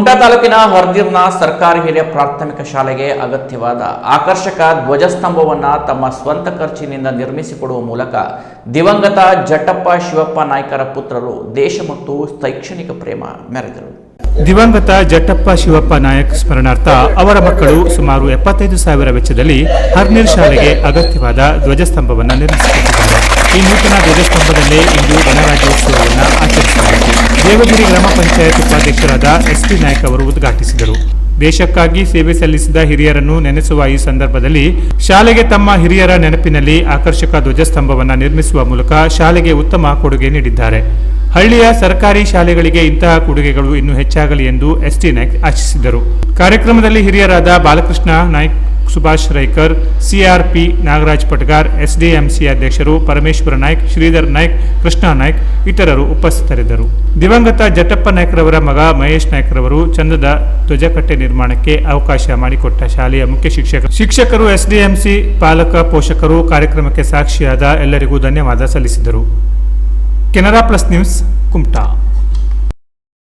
ಕುಮಟಾ ತಾಲೂಕಿನ ಹೊರದಿರ್ನ ಸರ್ಕಾರಿ ಹಿರಿಯ ಪ್ರಾಥಮಿಕ ಶಾಲೆಗೆ ಅಗತ್ಯವಾದ ಆಕರ್ಷಕ ಧ್ವಜಸ್ತಂಭವನ್ನು ತಮ್ಮ ಸ್ವಂತ ಖರ್ಚಿನಿಂದ ನಿರ್ಮಿಸಿಕೊಡುವ ಮೂಲಕ ದಿವಂಗತ ಜಟ್ಟಪ್ಪ ಶಿವಪ್ಪ ನಾಯ್ಕರ ಪುತ್ರರು ದೇಶ ಮತ್ತು ಶೈಕ್ಷಣಿಕ ಪ್ರೇಮ ಮೆರೆದರು. ದಿವಂಗತ ಜಟ್ಟಪ್ಪ ಶಿವಪ್ಪ ನಾಯಕ್ ಸ್ಮರಣಾರ್ಥ ಅವರ ಮಕ್ಕಳು ಸುಮಾರು 75,000 ವೆಚ್ಚದಲ್ಲಿ ಹರ್ನೀರ್ ಶಾಲೆಗೆ ಅಗತ್ಯವಾದ ಧ್ವಜಸ್ತಂಭವನ್ನು ನಿರ್ಮಿಸಿಕೊಟ್ಟಿದ್ದಾರೆ. ಈ ನೂತನ ಧ್ವಜಸ್ತಂಭದಲ್ಲೇ ಇಂದು ಗಣರಾಜ್ಯೋತ್ಸವವನ್ನು ಆಚರಿಸಲಾಯಿತು. ದೇವಗಿರಿ ಗ್ರಾಮ ಪಂಚಾಯತ್ ಉಪಾಧ್ಯಕ್ಷರಾದ ಎಸ್.ಟಿ. ನಾಯ್ಕ ಅವರು ಉದ್ಘಾಟಿಸಿದರು. ದೇಶಕ್ಕಾಗಿ ಸೇವೆ ಸಲ್ಲಿಸಿದ ಹಿರಿಯರನ್ನು ನೆನೆಸುವ ಈ ಸಂದರ್ಭದಲ್ಲಿ ಶಾಲೆಗೆ ತಮ್ಮ ಹಿರಿಯರ ನೆನಪಿನಲ್ಲಿ ಆಕರ್ಷಕ ಧ್ವಜಸ್ತಂಭವನ್ನು ನಿರ್ಮಿಸುವ ಮೂಲಕ ಶಾಲೆಗೆ ಉತ್ತಮ ಕೊಡುಗೆ ನೀಡಿದ್ದಾರೆ. ಹಳ್ಳಿಯ ಸರ್ಕಾರಿ ಶಾಲೆಗಳಿಗೆ ಇಂತಹ ಕೊಡುಗೆಗಳು ಇನ್ನೂ ಹೆಚ್ಚಾಗಲಿ ಎಂದು ಎಸ್.ಟಿ. ನಾಯ್ಕ್ ಆಶಿಸಿದರು. ಕಾರ್ಯಕ್ರಮದಲ್ಲಿ ಹಿರಿಯರಾದ ಬಾಲಕೃಷ್ಣ ನಾಯ್ಕ್, ಸುಭಾಷ್ ರೈಕರ್, ಸಿಆರ್ಪಿ ನಾಗರಾಜ್ ಪಟ್ಗಾರ್, ಎಸ್ಡಿಎಂಸಿ ಅಧ್ಯಕ್ಷರು ಪರಮೇಶ್ವರ ನಾಯ್ಕ್, ಶ್ರೀಧರ್ ನಾಯ್ಕ್, ಕೃಷ್ಣ ನಾಯ್ಕ್ ಇತರರು ಉಪಸ್ಥಿತರಿದ್ದರು. ದಿವಂಗತ ಜಟ್ಟಪ್ಪ ನಾಯ್ಕರವರ ಮಗ ಮಹೇಶ್ ನಾಯ್ಕರವರು ಚಂದದ ಧ್ವಜಕಟ್ಟೆ ನಿರ್ಮಾಣಕ್ಕೆ ಅವಕಾಶ ಮಾಡಿಕೊಟ್ಟ ಶಾಲೆಯ ಮುಖ್ಯ ಶಿಕ್ಷಕರು, ಎಸ್ಡಿಎಂಸಿ ಪಾಲಕ ಪೋಷಕರು ಕಾರ್ಯಕ್ರಮಕ್ಕೆ ಸಾಕ್ಷಿಯಾದ ಎಲ್ಲರಿಗೂ ಧನ್ಯವಾದ ಸಲ್ಲಿಸಿದರು. Canara plus news, Kumta.